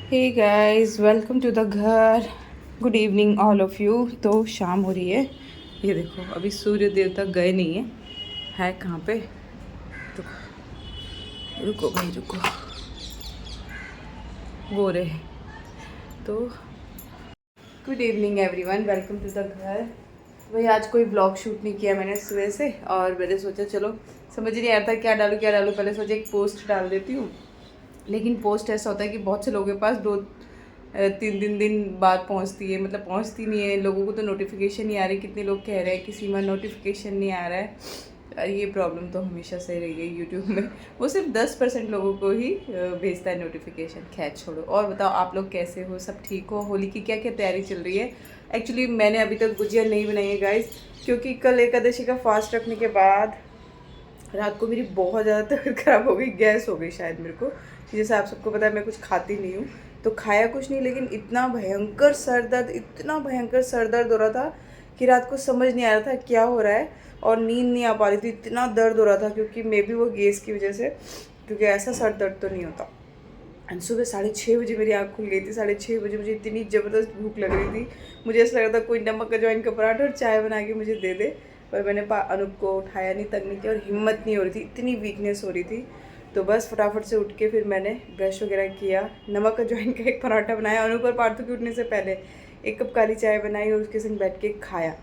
Hey guys, welcome to the ghar. Good evening all of you. तो शाम हो रही है। ये देखो, अभी सूर्य देवता गए नहीं है कहाँ पे। तो रुको भाई रुको, वो रहे। तो good evening everyone, welcome to the घर। भाई आज कोई ब्लॉग शूट नहीं किया मैंने सुबह से, और मैंने सोचा चलो समझ नहीं आता क्या डालूँ। पहले सोचा एक पोस्ट डाल देती हूँ, लेकिन पोस्ट ऐसा होता है कि बहुत से लोगों के पास दो तीन दिन बाद पहुंचती है, मतलब पहुंचती नहीं है। लोगों को तो नोटिफिकेशन नहीं आ रही, कितने लोग कह रहे हैं कि सीमा नोटिफिकेशन नहीं आ रहा है। ये प्रॉब्लम तो हमेशा से रही है यूट्यूब में। वो सिर्फ 10% लोगों को ही भेजता है नोटिफिकेशन। खैर छोड़ो, और बताओ आप लोग कैसे हो, सब ठीक हो? होली की क्या क्या तैयारी चल रही है? एक्चुअली मैंने अभी तक गुजिया नहीं बनाई है गाइस, क्योंकि कल एकादशी का फास्ट रखने के बाद रात को मेरी बहुत ज़्यादा तबीयत ख़राब हो गई, गैस हो गई शायद मेरे को। जैसे आप सबको पता है मैं कुछ खाती नहीं हूँ, तो खाया कुछ नहीं, लेकिन इतना भयंकर सर दर्द हो रहा था कि रात को समझ नहीं आ रहा था क्या हो रहा है, और नींद नहीं आ पा रही थी, इतना दर्द हो रहा था। क्योंकि मे बी वो गैस की वजह से, क्योंकि ऐसा सर दर्द तो नहीं होता। एंड सुबह 6:30 मेरी आँख खुल गई थी। 6:30 मुझे इतनी ज़बरदस्त भूख लग रही थी, मुझे ऐसा लग रहा था कोई नमक अजवाइन का पराठा और चाय बना के मुझे दे दे। पर मैंने अनूप को उठाया नहीं, तंग नहीं किया, और हिम्मत नहीं हो रही थी, इतनी वीकनेस हो रही थी। तो बस फटाफट से उठ के फिर मैंने ब्रश वगैरह किया, नमक अजवाइन का एक पराठा बनाया, अनूप और पार्थू के उठने से पहले एक कप काली चाय बनाई और उसके संग बैठ के खाया।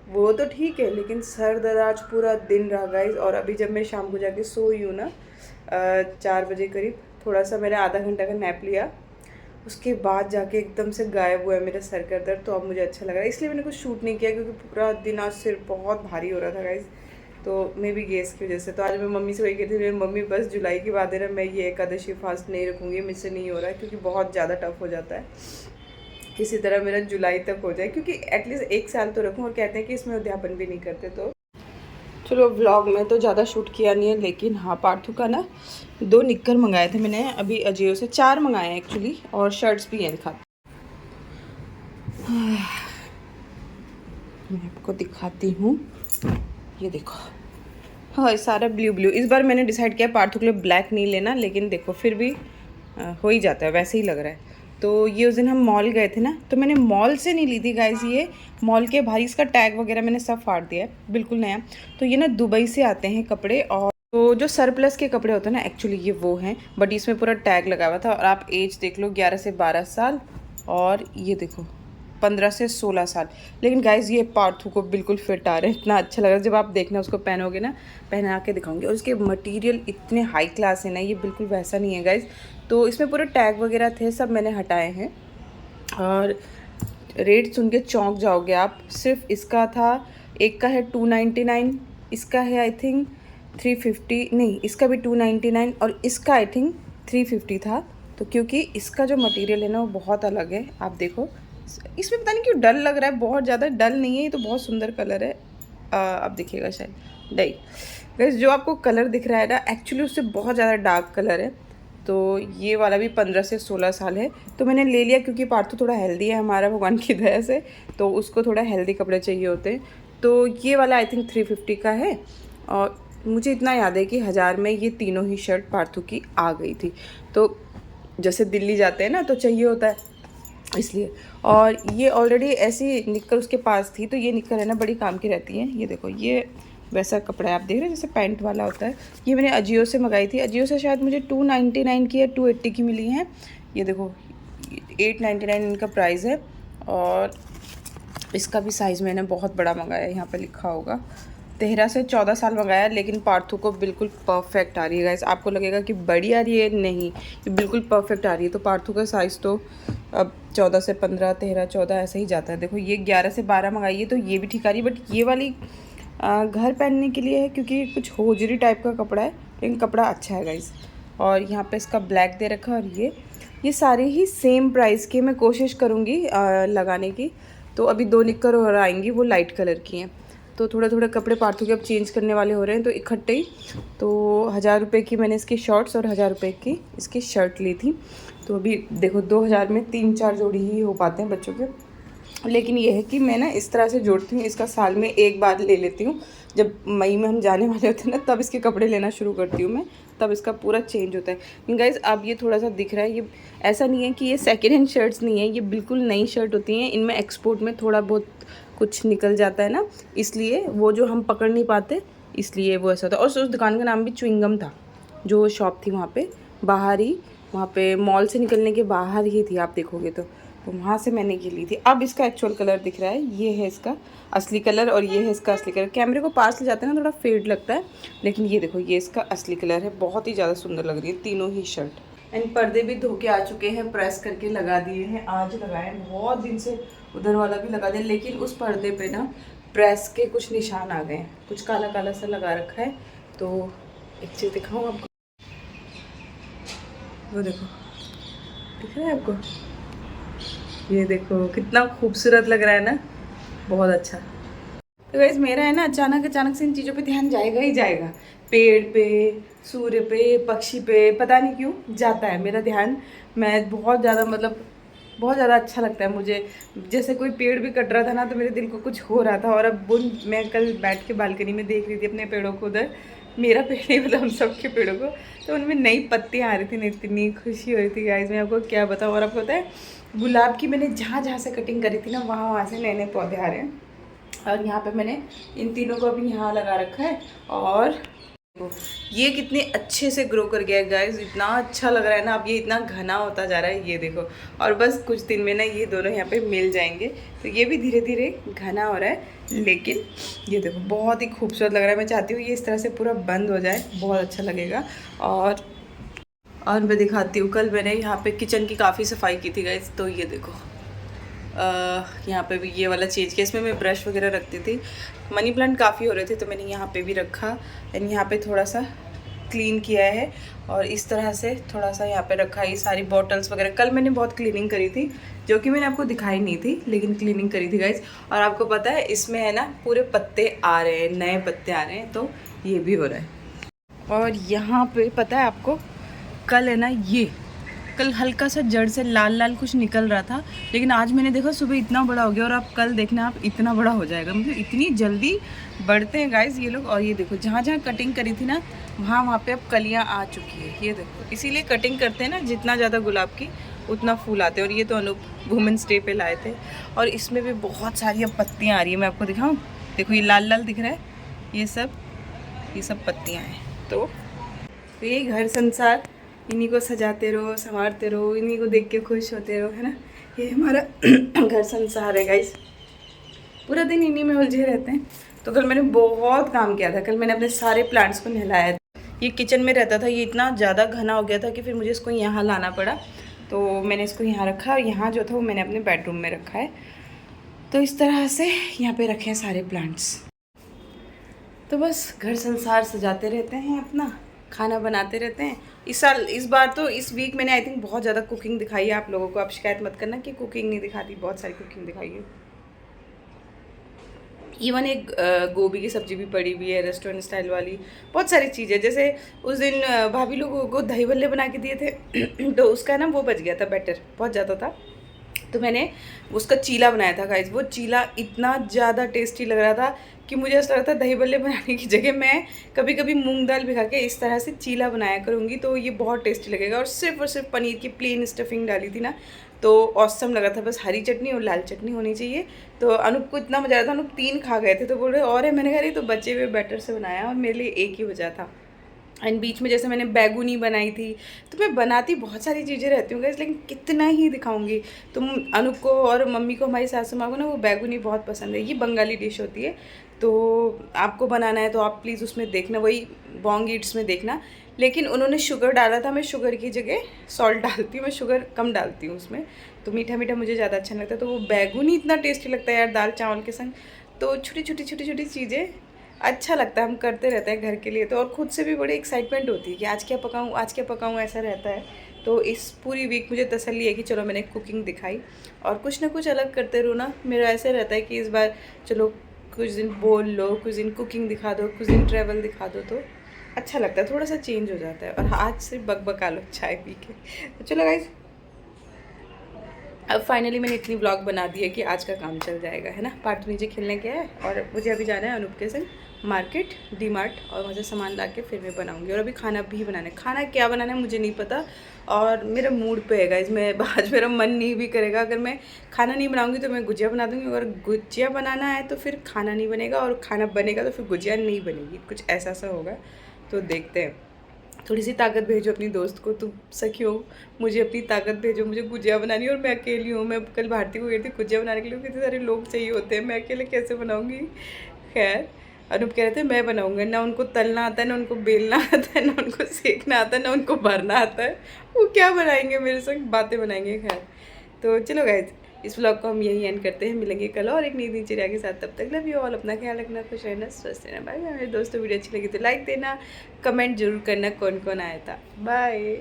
वो तो ठीक है, लेकिन सर दर्द आज पूरा दिन रहा गाइस। और अभी जब मैं शाम को जाके सोई हूँ ना 4 बजे करीब, थोड़ा सा मैंने आधा घंटा का नैप लिया, उसके बाद जाके एकदम से गायब हुआ है मेरा सर का दर्द। तो अब मुझे अच्छा लग रहा है, इसलिए मैंने कुछ शूट नहीं किया, क्योंकि पूरा दिन आज सिर बहुत भारी हो रहा था गाइस। तो मे भी गैस की वजह से। तो आज मैं मम्मी से वही कहती थी, मेरी मम्मी बस जुलाई के बाद है ना, मैं ये एकादशी फास्ट नहीं रखूँगी, मुझसे नहीं हो रहा है, क्योंकि बहुत ज़्यादा टफ हो जाता है। किसी तरह मेरा जुलाई तक हो जाए, क्योंकि एटलीस्ट 1 साल तो रखूँ। और कहते हैं कि इसमें उद्यापन भी नहीं करते। तो चलो, व्लॉग में तो ज़्यादा शूट किया नहीं है, लेकिन हाँ पार्थू का ना 2 निक्कर मंगाए थे मैंने अभी अजियो से। 4 मंगाए हैं एक्चुअली, और शर्ट्स भी हैं, दिखाती मैं आपको दिखाती हूँ। ये देखो, हाँ सारा ब्लू। इस बार मैंने डिसाइड किया पार्थू के लिए ब्लैक नहीं लेना, लेकिन देखो फिर भी हो ही जाता है, वैसे ही लग रहा है। तो ये उस दिन हम मॉल गए थे ना, तो मैंने मॉल से नहीं ली थी गाइस, ये मॉल के भारी, इसका टैग वगैरह मैंने सब फाड़ दिया है, बिल्कुल नया। तो ये ना दुबई से आते हैं कपड़े, और तो जो सरप्लस के कपड़े होते हैं ना, एक्चुअली ये वो हैं, बट इसमें पूरा टैग लगा हुआ था। और आप एज देख लो, 11 से 12 साल, और ये देखो 15 से 16 साल। लेकिन गाइज ये पार्थू को बिल्कुल फिट आ रहे हैं, इतना अच्छा लग रहा है। जब आप देखना उसको पहनोगे ना, पहना के दिखाऊंगी। और इसके मटेरियल इतने हाई क्लास है ना, ये बिल्कुल वैसा नहीं है गाइज। तो इसमें पूरे टैग वगैरह थे, सब मैंने हटाए हैं। और रेट सुन के चौंक जाओगे आप। सिर्फ इसका था, एक का है 299, इसका है आई थिंक 350, नहीं इसका भी 299, और इसका आई थिंक 350 था। तो क्योंकि इसका जो मटेरियल है ना वो बहुत अलग है। आप देखो, इसमें पता नहीं क्यों डल लग रहा है, बहुत ज़्यादा डल नहीं है, ये तो बहुत सुंदर कलर है। आप देखिएगा शायद नहीं गाइस, जो आपको कलर दिख रहा है ना, एक्चुअली उससे बहुत ज़्यादा डार्क कलर है। तो ये वाला भी 15 से 16 साल है। तो मैंने ले लिया, क्योंकि पार्थू थोड़ा हेल्दी है हमारा, भगवान की दया से, तो उसको थोड़ा हेल्दी कपड़े चाहिए होते हैं। तो ये वाला आई थिंक 350 का है। और मुझे इतना याद है कि 1000 में ये तीनों ही शर्ट पार्थू की आ गई थी। तो जैसे दिल्ली जाते हैं ना, तो चाहिए होता है, इसलिए। और ये ऑलरेडी ऐसी निक्कर उसके पास थी, तो ये निक्कर है ना बड़ी काम की रहती है। ये देखो, ये वैसा कपड़ा है, आप देख रहे हैं जैसे पैंट वाला होता है। ये मैंने अजियो से मंगाई थी, अजियो से शायद मुझे 299 की या 280 की मिली हैं। ये देखो 899 इनका प्राइस है। और इसका भी साइज़ मैंने बहुत बड़ा मंगाया है, यहाँ पर लिखा होगा 13 से 14 साल मंगाया, लेकिन पार्थू को बिल्कुल परफेक्ट आ रही है गाइस। आपको लगेगा कि बड़ी आ रही है, नहीं, ये बिल्कुल परफेक्ट आ रही है। तो पार्थू का साइज़ तो अब 14 से 15, 13, 14 ऐसे ही जाता है। देखो ये 11 से 12 मंगाई है, तो ये भी ठीक आ रही है। बट ये वाली घर पहनने के लिए है, क्योंकि कुछ होजरी टाइप का कपड़ा है, लेकिन कपड़ा अच्छा है गाइस। और यहाँ पे इसका ब्लैक दे रखा है। और ये सारे ही सेम प्राइस के, मैं कोशिश करूँगी लगाने की। तो अभी 2 निक्कर और आएंगी, वो लाइट कलर की हैं। तो थोड़ा थोड़ा कपड़े पार्थू के अब चेंज करने वाले हो रहे हैं, तो इकट्ठे ही। तो 1000 रुपये की मैंने इसकी शॉर्ट्स और 1000 रुपये की इसकी शर्ट ली थी। तो अभी देखो 2000 में 3-4 जोड़ी ही हो पाते हैं बच्चों के। लेकिन ये है कि मैं ना इस तरह से जोड़ती हूँ, इसका साल में एक बार ले लेती हूँ। जब मई में हम जाने वाले होते हैं ना, तब इसके कपड़े लेना शुरू करती हूँ मैं, तब इसका पूरा चेंज होता है। गाइस अब ये थोड़ा सा दिख रहा है, ये ऐसा नहीं है कि ये सेकेंड हैंड शर्ट्स नहीं है, ये बिल्कुल नई शर्ट होती हैं। इनमें एक्सपोर्ट में थोड़ा बहुत कुछ निकल जाता है ना, इसलिए वो जो हम पकड़ नहीं पाते, इसलिए वो ऐसा होता है। और उस दुकान का नाम भी च्युइंगम था, जो शॉप थी वहाँ पे बाहर ही, वहाँ पे मॉल से निकलने के बाहर ही थी, आप देखोगे तो वहाँ से मैंने ये ली थी। अब इसका एक्चुअल कलर दिख रहा है, ये है इसका असली कलर और ये है इसका असली कलर। कैमरे को पास ले जाते हैं ना, थोड़ा फेड लगता है, लेकिन ये देखो ये इसका असली कलर है। बहुत ही ज़्यादा सुंदर लग रही है तीनों ही शर्ट। एंड पर्दे भी धो के आ चुके हैं, प्रेस करके लगा दिए हैं, आज लगाए हैं, बहुत दिन से उधर वाला भी लगा दिया, लेकिन उस पर्दे पे ना प्रेस के कुछ निशान आ गए हैं, कुछ काला काला सा लगा रखा है। तो एक चीज़ दिखाऊँ आपको, वो देखो दिख रहा है आपको, ये देखो कितना खूबसूरत लग रहा है ना, बहुत अच्छा। तो गाइस मेरा है ना अचानक से इन चीज़ों पे ध्यान जाएगा ही जाएगा, पेड़ पे, सूर्य पे, पक्षी पे, पता नहीं क्यों जाता है मेरा ध्यान। मैं बहुत ज़्यादा मतलब बहुत ज़्यादा अच्छा लगता है मुझे, जैसे कोई पेड़ भी कट रहा था ना तो मेरे दिल को कुछ हो रहा था। और अब मैं कल बैठ के बालकनी में देख रही थी अपने पेड़ों को, उधर मेरा पेड़ नहीं मतलब हम सब के पेड़ों को, तो उनमें नई पत्तियाँ आ रही थी, इतनी खुशी हो रही थी गाइस, मैं आपको क्या बताऊँ। और आपको पता है गुलाब की मैंने जहाँ से कटिंग करी थी ना, वहाँ से नए नए पौधे आ रहे हैं। और यहाँ पे मैंने इन तीनों को अभी यहाँ लगा रखा है, और ये कितने अच्छे से ग्रो कर गया है गाइस, इतना अच्छा लग रहा है ना। अब ये इतना घना होता जा रहा है, ये देखो, और बस कुछ दिन में ना ये दोनों यहाँ पे मिल जाएंगे, तो ये भी धीरे धीरे घना हो रहा है। लेकिन ये देखो बहुत ही खूबसूरत लग रहा है, मैं चाहती हूँ ये इस तरह से पूरा बंद हो जाए, बहुत अच्छा लगेगा। और मैं दिखाती हूँ, कल मैंने यहाँ पे किचन की काफ़ी सफाई की थी गाइस, तो ये देखो यहाँ पे भी ये वाला चीज़ किया, इसमें मैं ब्रश वगैरह रखती थी। मनी प्लांट काफ़ी हो रहे थे तो मैंने यहाँ पे भी रखा, एंड यहाँ पे थोड़ा सा क्लीन किया है, और इस तरह से थोड़ा सा यहाँ पे रखा। ये सारी बॉटल्स वगैरह कल मैंने बहुत क्लीनिंग करी थी, जो कि मैंने आपको दिखाई नहीं थी, लेकिन क्लीनिंग करी थी गाइज। और आपको पता है इसमें है ना पूरे पत्ते आ रहे हैं, नए पत्ते आ रहे हैं, तो ये भी हो रहा है। और यहाँ पे पता है आपको, कल है ना ये कल हल्का सा जड़ से लाल लाल कुछ निकल रहा था, लेकिन आज मैंने देखा सुबह इतना बड़ा हो गया, और आप कल देखना आप इतना बड़ा हो जाएगा। मतलब इतनी जल्दी बढ़ते हैं गाइस ये लोग। और ये देखो जहाँ जहाँ कटिंग करी थी ना, वहाँ पे अब कलियाँ आ चुकी है, ये देखो। इसीलिए कटिंग करते हैं ना, जितना ज़्यादा गुलाब की उतना फूल आते हैं। और ये तो अनूप वुमेंस डे पे लाए थे, और इसमें भी बहुत सारी अब पत्तियाँ आ रही है। मैं आपको दिखाऊँ, देखो ये लाल लाल दिख रहा है, ये सब पत्तियाँ हैं। तो ये घर संसार, इन्हीं को सजाते रहो, संवारते रहो, इन्हीं को देख के खुश होते रहो, है ना। ये हमारा घर संसार है गाइस, पूरा दिन इन्हीं में उलझे रहते हैं। तो कल मैंने बहुत काम किया था, कल मैंने अपने सारे प्लांट्स को नहलाया था। ये किचन में रहता था, ये इतना ज़्यादा घना हो गया था कि फिर मुझे इसको यहाँ लाना पड़ा, तो मैंने इसको यहाँ रखा, और यहाँ जो था वो मैंने अपने बेडरूम में रखा है। तो इस तरह से यहाँ पे रखे हैं सारे प्लांट्स। तो बस घर संसार सजाते रहते हैं, अपना खाना बनाते रहते हैं। इस बार तो इस वीक मैंने आई थिंक बहुत ज़्यादा कुकिंग दिखाई है आप लोगों को। आप शिकायत मत करना कि कुकिंग नहीं दिखाती, बहुत सारी कुकिंग दिखाई है। इवन एक गोभी की सब्ज़ी भी पड़ी हुई है रेस्टोरेंट स्टाइल वाली, बहुत सारी चीज़ें। जैसे उस दिन भाभी लोगों को दही भल्ले बना के दिए थे तो उसका ना वो बच गया था, बैटर बहुत ज़्यादा था, तो मैंने उसका चीला बनाया था गाइस। वो चीला इतना ज़्यादा टेस्टी लग रहा था कि मुझे ऐसा लगता है दही बल्ले बनाने की जगह मैं कभी कभी मूंग दाल भिगा के इस तरह से चीला बनाया करूँगी, तो ये बहुत टेस्टी लगेगा। और सिर्फ पनीर की प्लेन स्टफिंग डाली थी ना, तो ऑसम लगा था। बस हरी चटनी और लाल चटनी होनी चाहिए। तो अनूप को इतना मज़ा आया था, अनूप 3 खा गए थे, तो बोल रहे और है। मैंने कहा रही तो बचे हुए बैटर से बनाया, और मेरे लिए एक ही बचा था। एंड बीच में जैसे मैंने बैगुनी बनाई थी, तो मैं बनाती बहुत सारी चीज़ें रहती हूँ गाइस, लेकिन कितना ही दिखाऊंगी। तुम अनूप को और मम्मी को, हमारी सासू माँ को ना वो बैगुनी बहुत पसंद है। ये बंगाली डिश होती है, तो आपको बनाना है तो आप प्लीज़ उसमें देखना, वही बॉन्ग ईट्स में देखना। लेकिन उन्होंने शुगर डाला था, मैं शुगर की जगह सॉल्ट डालती हूँ, मैं शुगर कम डालती हूँ उसमें, तो मीठा मीठा मुझे ज़्यादा अच्छा लगता है। तो वो बैगुनी इतना टेस्टी लगता है यार दाल चावल के संग। तो छोटी छोटी चीज़ें अच्छा लगता है, हम करते रहते हैं घर के लिए तो। और ख़ुद से भी बड़ी एक्साइटमेंट होती है कि आज क्या पकाऊँ, ऐसा रहता है। तो इस पूरी वीक मुझे तसल्ली है कि चलो मैंने कुकिंग दिखाई, और कुछ ना कुछ अलग करते रहो ना। मेरा ऐसे रहता है कि इस बार चलो कुछ दिन बोल लो, कुछ दिन कुकिंग दिखा दो, कुछ दिन ट्रैवल दिखा दो, तो अच्छा लगता है, थोड़ा सा चेंज हो जाता है। और आज सिर्फ बकबका लो चाय पी के। तो चलो गाइस, अब फाइनली मैंने इतनी व्लॉग बना दी है कि आज का काम चल जाएगा, है ना। पार्थ नीचे खेलने गया है और मुझे अभी जाना है अनूप के संग मार्केट, डी मार्ट, और वहाँ से सामान ला के फिर मैं बनाऊँगी। और अभी खाना भी बनाना है, खाना क्या बनाना है मुझे नहीं पता, और मेरा मूड पे है गाइस। मैं आज मेरा मन नहीं भी करेगा, अगर मैं खाना नहीं बनाऊँगी तो मैं गुजिया बना दूँगी, अगर गुजिया बनाना है तो फिर खाना नहीं बनेगा, और खाना बनेगा तो फिर गुजिया नहीं बनेगी, कुछ ऐसा सा होगा। तो देखते हैं। थोड़ी सी ताकत भेजो अपनी दोस्त को, तुम सखी हो, मुझे अपनी ताकत भेजो। मुझे गुजिया बनानी है और मैं अकेली हूँ। मैं कल भारती को गई थी गुजिया बनाने के लिए, कितने सारे लोग चाहिए होते हैं, मैं अकेले कैसे बनाऊँगी। खैर अनूप कह रहे थे मैं बनाऊँगा, ना उनको तलना आता है, ना उनको बेलना आता है, ना उनको सेकना आता है, ना उनको भरना आता है। वो क्या बनाएंगे, मेरे संग बातें बनाएंगे। खैर तो चलो गाइस, इस व्लॉग को हम यही एंड करते हैं। मिलेंगे कल और एक नई दिनचर्या के साथ। तब तक लव यू ऑल, अपना ख्याल रखना, खुश रहना, स्वस्थ रहना। Bye bye. मेरे दोस्तों वीडियो अच्छी लगी तो लाइक देना, कमेंट जरूर करना कौन कौन आया था। बाय।